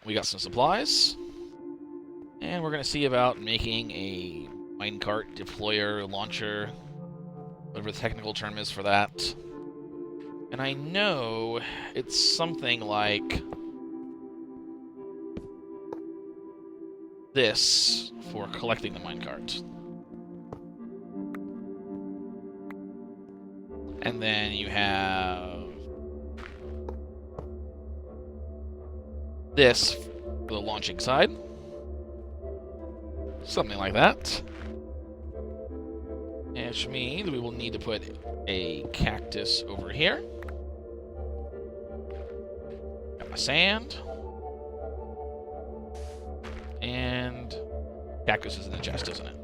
we got some supplies. And we're going to see about making a minecart deployer launcher, whatever the technical term is for that. And I know it's something like this for collecting the minecart. And then you have this for the launching side. Something like that. Which means we will need to put a cactus over here. Got my sand. And cactus is in the chest, isn't it?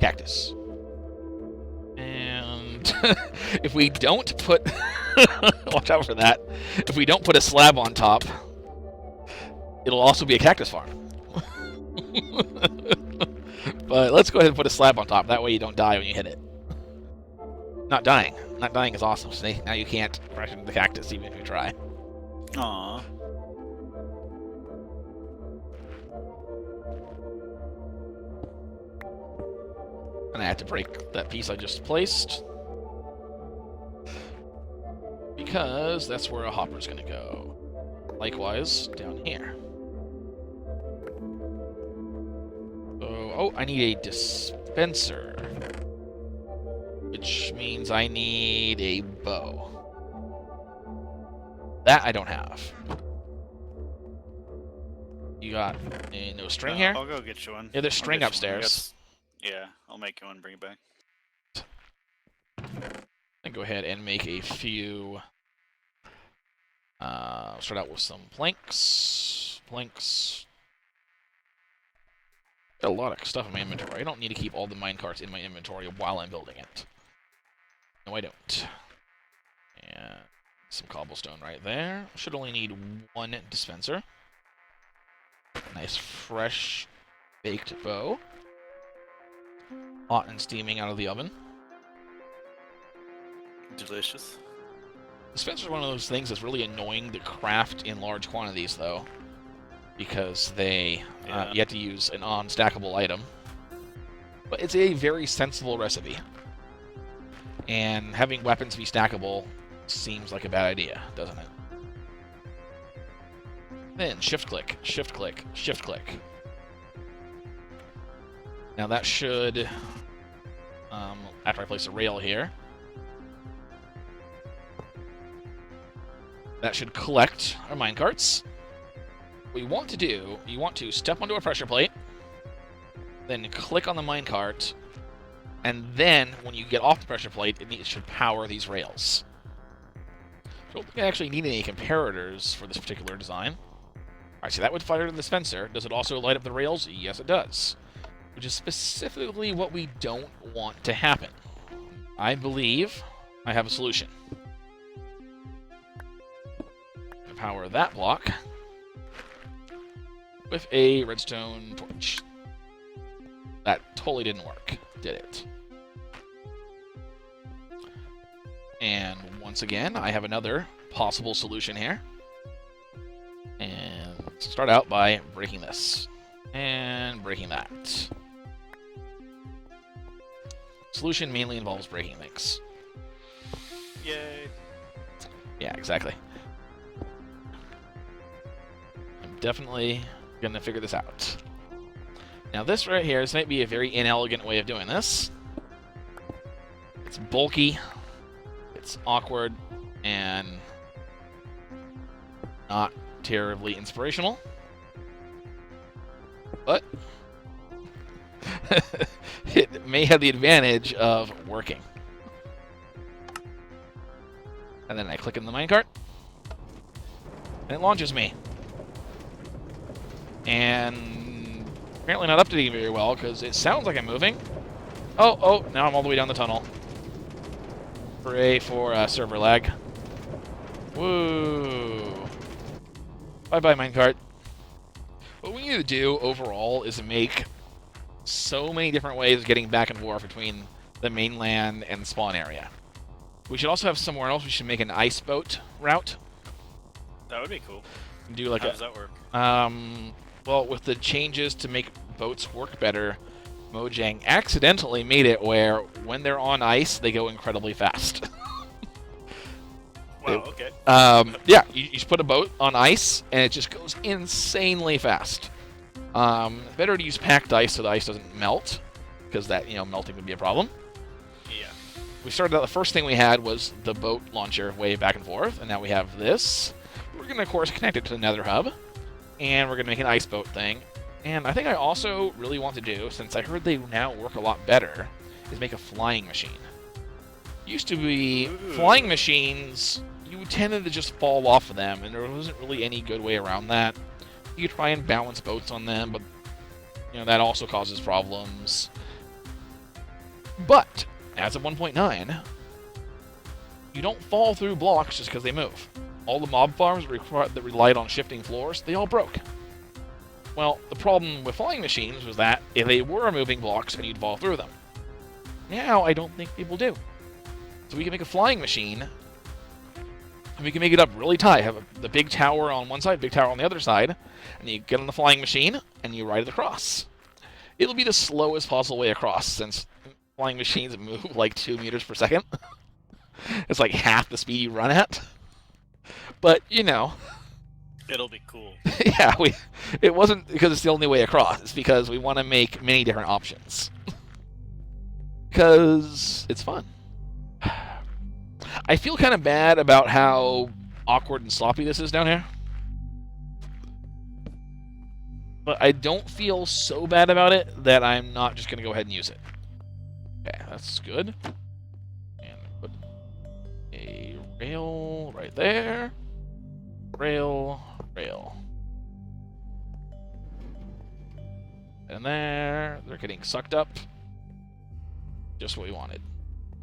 Cactus. And if we don't put... watch out for that. If we don't put a slab on top, it'll also be a cactus farm. But let's go ahead and put a slab on top. That way you don't die when you hit it. Not dying. Not dying is awesome. See? Now you can't crash into the cactus even if you try. Aww. And I had to break that piece I just placed. Because that's where a hopper's going to go. Likewise, down here. So, oh, I need a dispenser. Which means I need a bow. That I don't have. You got no string here? I'll go get you one. Yeah, there's string upstairs. Yeah, I'll make you one and bring it back. And go ahead and make a few... start out with some planks. Planks. Got a lot of stuff in my inventory. I don't need to keep all the minecarts in my inventory while I'm building it. No, I don't. And some cobblestone right there. Should only need one dispenser. Nice, fresh, baked bow. Hot and steaming out of the oven. Delicious. Dispenser is one of those things that's really annoying to craft in large quantities, though, because they you have to use an unstackable item. But it's a very sensible recipe, and having weapons be stackable seems like a bad idea, doesn't it? Then shift click, shift click, shift click. Now that should, after I place a rail here, that should collect our minecarts. What you want to do, you want to step onto a pressure plate, then click on the minecart, and then when you get off the pressure plate, it should power these rails. I don't think I actually need any comparators for this particular design. Alright, so that would fire the dispenser. Does it also light up the rails? Yes, it does. Which is specifically what we don't want to happen. I believe I have a solution. Power that block with a redstone torch. That totally didn't work, did it? And once again, I have another possible solution here. And let's start out by breaking this and breaking that. Solution mainly involves breaking things. Yay. Yeah, exactly. Definitely gonna figure this out. Now this right here, this might be a very inelegant way of doing this. It's bulky, it's awkward, and not terribly inspirational. But it may have the advantage of working. And then I click in the minecart, and it launches me. And apparently not updating very well, because it sounds like I'm moving. Oh, now I'm all the way down the tunnel. Hooray for server lag. Woo. Bye-bye, minecart. What we need to do overall is make so many different ways of getting back and forth between the mainland and the spawn area. We should also have somewhere else we should make an ice boat route. That would be cool. Do like How a does that work? well, with the changes to make boats work better, Mojang accidentally made it where when they're on ice, they go incredibly fast. Wow, okay. Yeah, you just put a boat on ice, and it just goes insanely fast. Better to use packed ice so the ice doesn't melt, because that, melting would be a problem. Yeah. We started out, the first thing we had was the boat launcher way back and forth, and now we have this. We're going to, of course, connect it to the nether hub, and we're going to make an ice boat thing. And I think I also really want to do, since I heard they now work a lot better, is make a flying machine. Used to be flying machines, you tended to just fall off of them, and there wasn't really any good way around that. You could try and balance boats on them, but that also causes problems. But as of 1.9, you don't fall through blocks just because they move. All the mob farms that relied on shifting floors, they all broke. Well, the problem with flying machines was that if they were moving blocks, and you'd fall through them. Now, I don't think people do. So we can make a flying machine, and we can make it up really tight. Have the big tower on one side, big tower on the other side, and you get on the flying machine, and you ride it across. It'll be the slowest possible way across, since flying machines move like 2 meters per second. It's like half the speed you run at. But, It'll be cool. Yeah, it wasn't because it's the only way across. It's because we want to make many different options. Because it's fun. I feel kind of bad about how awkward and sloppy this is down here. But I don't feel so bad about it that I'm not just going to go ahead and use it. Okay, that's good. And put a rail right there. Rail. And there. They're getting sucked up. Just what we wanted.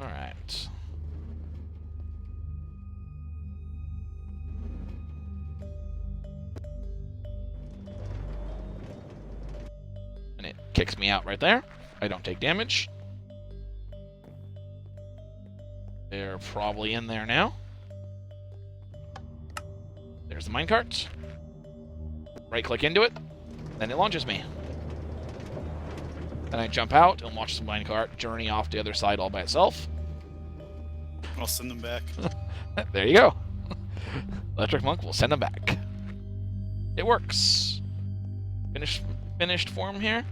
Alright. And it kicks me out right there. I don't take damage. They're probably in there now. There's the minecart. Right-click into it, then it launches me. Then I jump out and watch the minecart journey off the other side all by itself. I'll send them back. There you go. Electric Monk will send them back. It works. Finished form here.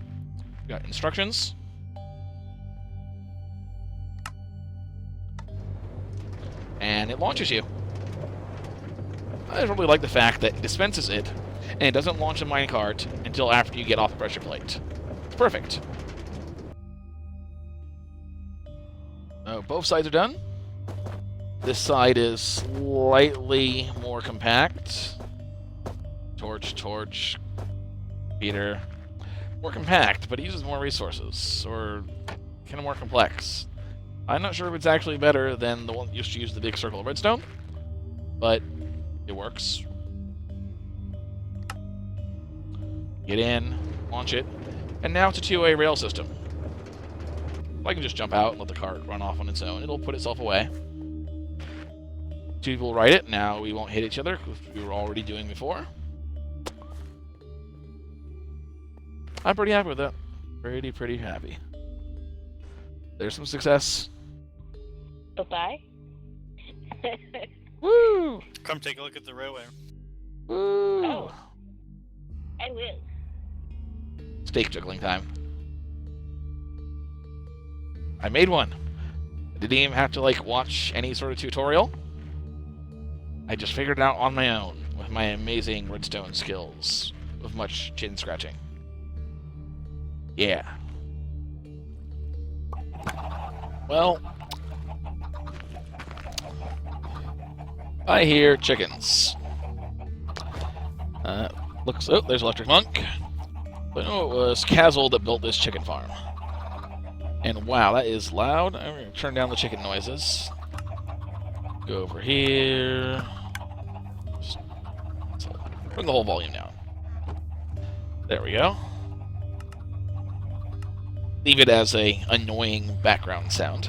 We got instructions. And it launches you. I really like the fact that it dispenses it, and it doesn't launch a minecart until after you get off the pressure plate. It's perfect. Both sides are done. This side is slightly more compact. Torch, Peter. More compact, but it uses more resources, or kind of more complex. I'm not sure if it's actually better than the one that used to use the big circle of redstone, but it works. Get in, launch it, and now it's a two-way rail system. I can just jump out and let the cart run off on its own. It'll put itself away. Two people ride it. Now we won't hit each other, because we were already doing before. I'm pretty happy with that. Pretty happy. There's some success. Bye-bye. Woo! Come take a look at the railway. Woo! Oh. I will. Steak juggling time. I made one. I didn't even have to watch any sort of tutorial. I just figured it out on my own with my amazing redstone skills, with much chin scratching. Yeah. Well, I hear chickens. Oh, there's Electric Monk. But no, it was Kazzle that built this chicken farm. And wow, that is loud. I'm going to turn down the chicken noises. Go over here. Bring the whole volume down. There we go. Leave it as a annoying background sound.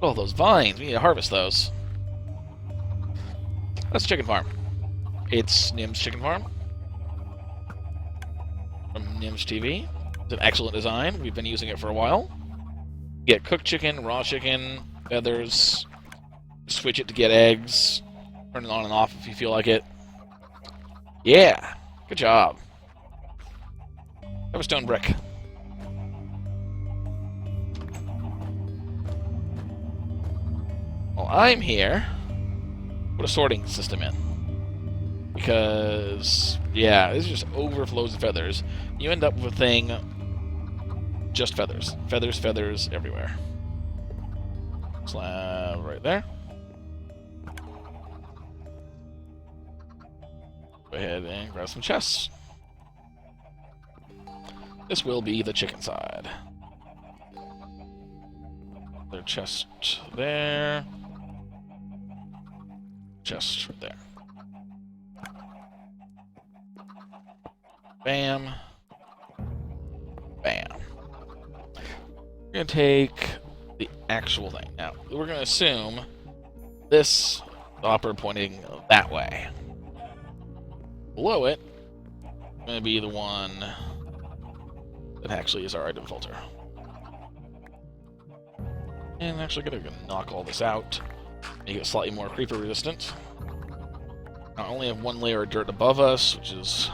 Oh, those vines. We need to harvest those. That's a chicken farm. It's Nim's Chicken Farm from Nim's TV. It's an excellent design. We've been using it for a while. Get cooked chicken, raw chicken, feathers. Switch it to get eggs. Turn it on and off if you feel like it. Yeah, good job. Have a stone brick. While I'm here, put a sorting system in. Because, yeah, this just overflows of feathers. You end up with a thing, just feathers. Feathers, feathers, everywhere. Slab right there. Go ahead and grab some chests. This will be the chicken side. Their chest there. Chest right there. Bam. Bam. We're going to take the actual thing. Now, we're going to assume this hopper pointing that way. Below it, going to be the one that actually is our item filter. And I'm actually going to knock all this out, make it slightly more creeper resistant. I only have one layer of dirt above us, which is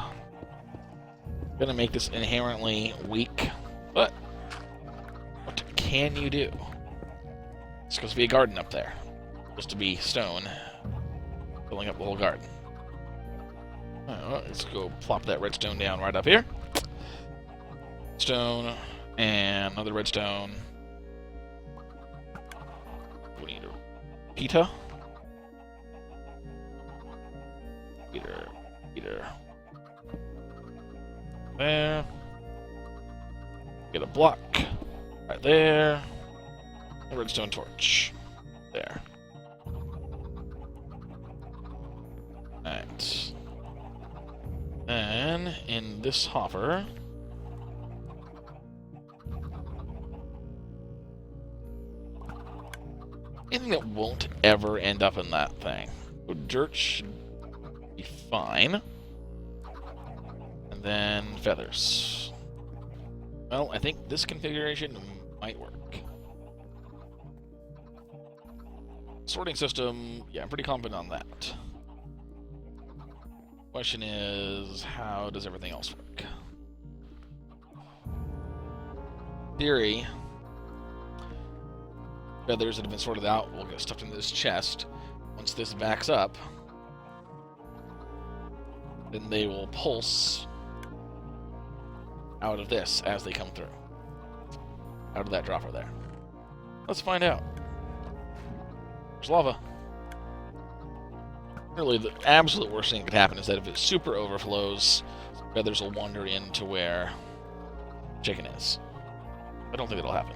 going to make this inherently weak, but what can you do? It's supposed to be a garden up there. It's supposed to be stone filling up the whole garden. Well, let's go plop that redstone down right up here. Stone and another redstone. We need a pita. Peter. There. Get a block right there. A redstone torch there. Alright. And in this hopper, anything that won't ever end up in that thing. So dirt should be fine. And then feathers. Well, I think this configuration might work. Sorting system, yeah, I'm pretty confident on that. Question is, how does everything else work? Theory, feathers that have been sorted out will get stuffed into this chest. Once this backs up, then they will pulse out of this as they come through. Out of that dropper there. Let's find out. There's lava. Really, the absolute worst thing that could happen is that if it super overflows, feathers will wander into where chicken is. I don't think it'll happen.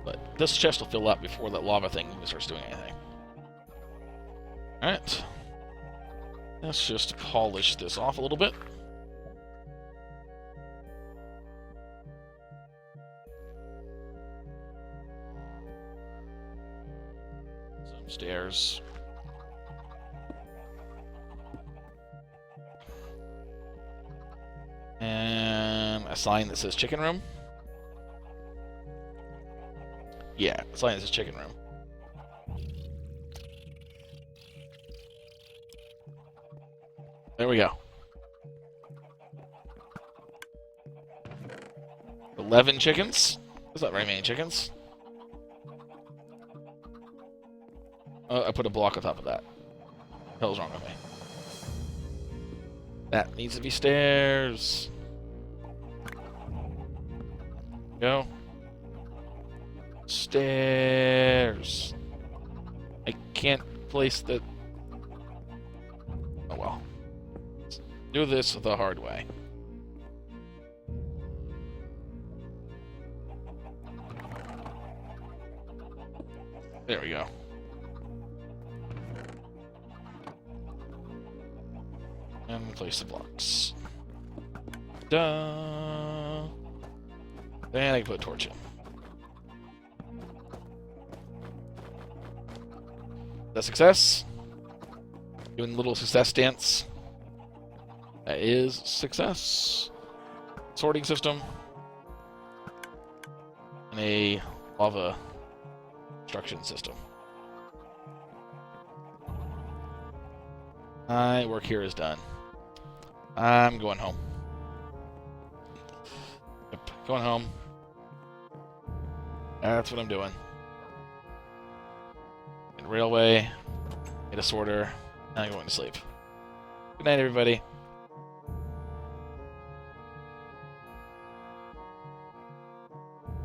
But this chest will fill up before that lava thing even starts doing anything. Alright. Let's just polish this off a little bit. Some stairs. And a sign that says chicken room. Yeah, a sign that says chicken room. There we go. 11 chickens? That's not very many chickens. I put a block on top of that. What the hell's wrong with me? That needs to be stairs. Go. Stairs. I can't place the... Oh well. Let's do this the hard way. There we go. And place the blocks. Duh. Then I can put a torch in. That success? Doing a little success dance. That is success. Sorting system. And a lava construction system. My work here is done. I'm going home. Yep, going home. That's what I'm doing. Get a railway, get a sorter, and I'm going to sleep. Good night, everybody.